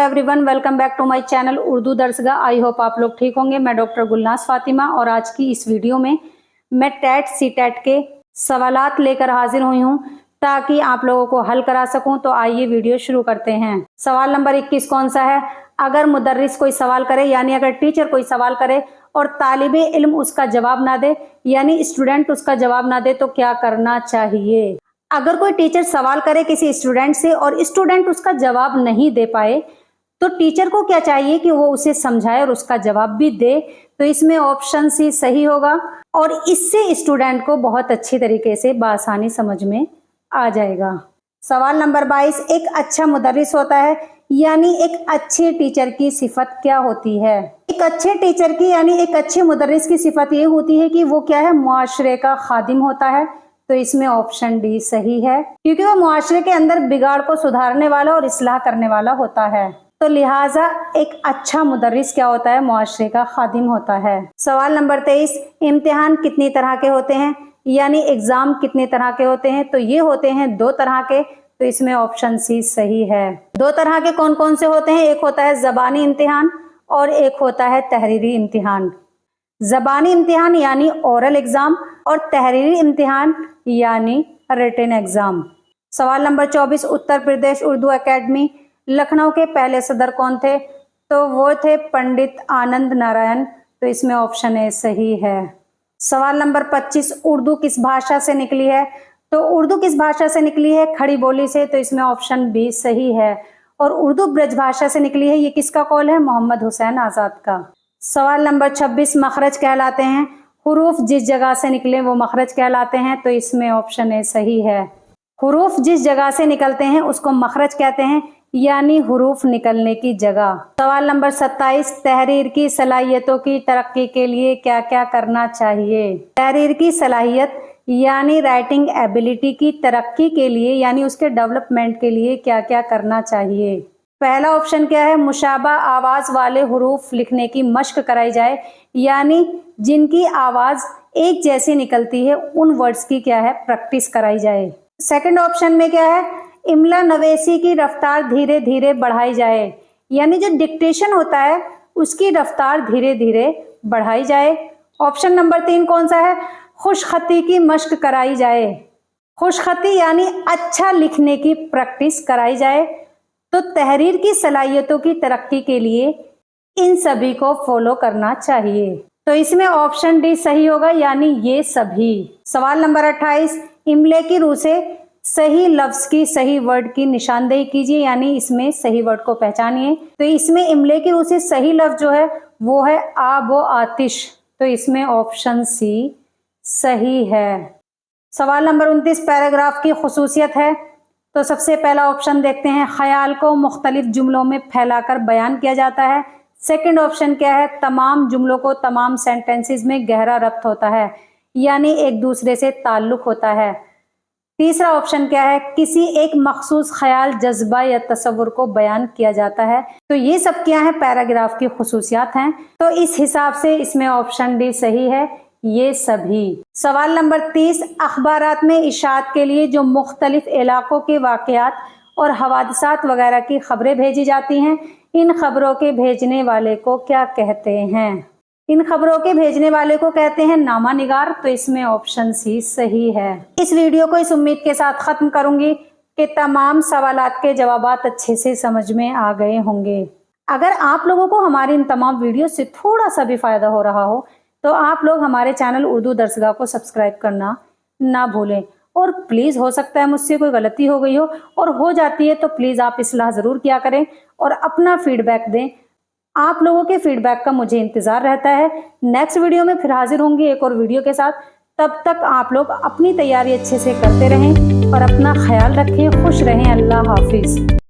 Everyone, welcome back to my channel Urdu Darsgah. I hope आप लोग ठीक होंगे। मैं डॉक्टर गुलनाज फातिमा और आज की इस वीडियो में मैं टेट सीटेट के सवालात लेकर हाजिर हुई हूं ताकि आप लोगों को हल करा सकूं। तो आइए वीडियो शुरू करते हैं। सवाल नंबर 21 कौन सा है? अगर मुदर्रिस कोई सवाल करे यानी अगर टीचर कोई सवाल करे और तालिबे इल्म उसका जवाब ना दे यानी स्टूडेंट उसका जवाब ना दे तो क्या करना चाहिए? अगर कोई टीचर सवाल करे किसी स्टूडेंट से और स्टूडेंट उसका जवाब नहीं दे पाए तो टीचर को क्या चाहिए कि वो उसे समझाए और उसका जवाब भी दे। तो इसमें ऑप्शन सी सही होगा और इससे स्टूडेंट को बहुत अच्छी तरीके से बासानी समझ में आ जाएगा। सवाल नंबर 22, एक अच्छा मुदर्रिस होता है यानी एक अच्छे टीचर की सिफत क्या होती है? एक अच्छे टीचर की यानी एक अच्छे मुदर्रिस की सिफत ये होती है कि वो क्या है, मुआशरे का खादिम होता है। तो इसमें ऑप्शन डी सही है क्योंकि वो मुआशरे के अंदर बिगाड़ को सुधारने वाला और इस्लाह करने वाला होता है। तो लिहाजा एक अच्छा मुदर्रिस क्या होता है? मुआशरे का खादिम होता है। सवाल नंबर 23, इम्तिहान कितनी तरह के होते हैं यानी एग्जाम कितने तरह के होते हैं? तो ये होते हैं 2 तरह के। तो इसमें ऑप्शन सी सही है। 2 तरह के कौन कौन से होते हैं? एक होता है ज़बानी इम्तिहान और एक होता है तहरीरी इम्तिहान। ज़बानी इम्तिहान यानी ओरल एग्जाम और तहरीरी इम्तिहान यानी रिटन एग्जाम। सवाल नंबर 24, उत्तर प्रदेश उर्दू एकेडमी लखनऊ के पहले सदर कौन थे? तो वो थे पंडित आनंद नारायण। तो इसमें ऑप्शन ए सही है। सवाल नंबर 25, उर्दू किस भाषा से निकली है? तो उर्दू किस भाषा से निकली है? खड़ी बोली से। तो इसमें ऑप्शन बी सही है। और उर्दू ब्रज भाषा से निकली है। ये किसका कौल है? मोहम्मद हुसैन आजाद का। सवाल नंबर 26, मखरज कहलाते हैं। हुरूफ जिस जगह से निकले वो मखरज कहलाते हैं। तो इसमें ऑप्शन ए सही है। हुरूफ जिस जगह से निकलते हैं उसको मखरज कहते हैं यानी हुरूफ निकलने की जगह। सवाल नंबर 27, तहरीर की सलाहियतों की तरक्की के लिए क्या क्या करना चाहिए? तहरीर की सलाहियत यानी राइटिंग एबिलिटी की तरक्की के लिए यानी उसके डेवलपमेंट के लिए क्या क्या करना चाहिए? पहला ऑप्शन क्या है? मुशाबा आवाज वाले हुरूफ लिखने की मश्क कराई जाए यानी जिनकी आवाज एक जैसी निकलती है उन वर्ड्स की क्या है, प्रैक्टिस कराई जाए। सेकंड ऑप्शन में क्या है? इमला नवेसी की रफ्तार धीरे धीरे बढ़ाई जाए यानी जो डिक्टेशन होता है उसकी रफ्तार धीरे धीरे बढ़ाई जाए। ऑप्शन नंबर 3 कौन सा है? खुशखती की मश्क कराई जाए। खुशखती यानी अच्छा लिखने की प्रैक्टिस कराई जाए। तो तहरीर की सलाहियतों की तरक्की के लिए इन सभी को फॉलो करना चाहिए। तो इसमें ऑप्शन डी सही होगा यानी ये सभी। सवाल नंबर 28, इमले की रूह से सही लफ्ज की सही वर्ड की निशानदेही कीजिए यानी इसमें सही वर्ड को पहचानिए। तो इसमें इमले की रूह से सही लफ्ज जो है वो है आब व आतिश। तो इसमें ऑप्शन सी सही है। सवाल नंबर 29, पैराग्राफ की खुसूसियत है। तो सबसे पहला ऑप्शन देखते हैं, ख्याल को मुख्तलिफ जुमलों में फैलाकर बयान किया जाता है। सेकंड ऑप्शन क्या है? तमाम जुमलों को तमाम सेंटेंसेस में गहरा रब्त होता है यानी एक दूसरे से ताल्लुक होता है। तीसरा ऑप्शन क्या है? किसी एक मखसूस ख्याल, जज्बा या तसव्वुर को बयान किया जाता है। तो ये सब क्या है? पैराग्राफ की खुसूसियात हैं। तो इस हिसाब से इसमें ऑप्शन डी सही है, ये सभी। सवाल नंबर 30, अखबारात में इशाअत के लिए जो मुख्तलिफ इलाकों के वाक़यात और हवादिसात वगैरह की खबरें भेजी जाती हैं, इन खबरों के भेजने वाले को क्या कहते हैं? इन खबरों के भेजने वाले को कहते हैं नामा निगार। तो इसमें ऑप्शन सी सही है। इस वीडियो को इस उम्मीद के साथ खत्म करूंगी कि तमाम सवालात के जवाबात अच्छे से समझ में आ गए होंगे। अगर आप लोगों को हमारी इन तमाम वीडियो से थोड़ा सा भी फायदा हो रहा हो तो आप लोग हमारे चैनल उर्दू दर्सगाह को सब्सक्राइब करना ना भूलें। और प्लीज़, हो सकता है मुझसे कोई गलती हो गई हो और हो जाती है तो प्लीज़ आप इस्लाह ज़रूर किया करें और अपना फीडबैक दें। आप लोगों के फीडबैक का मुझे इंतज़ार रहता है। नेक्स्ट वीडियो में फिर हाजिर होंगी एक और वीडियो के साथ। तब तक आप लोग अपनी तैयारी अच्छे से करते रहें और अपना ख्याल रखें। खुश रहें। अल्लाह हाफिज़।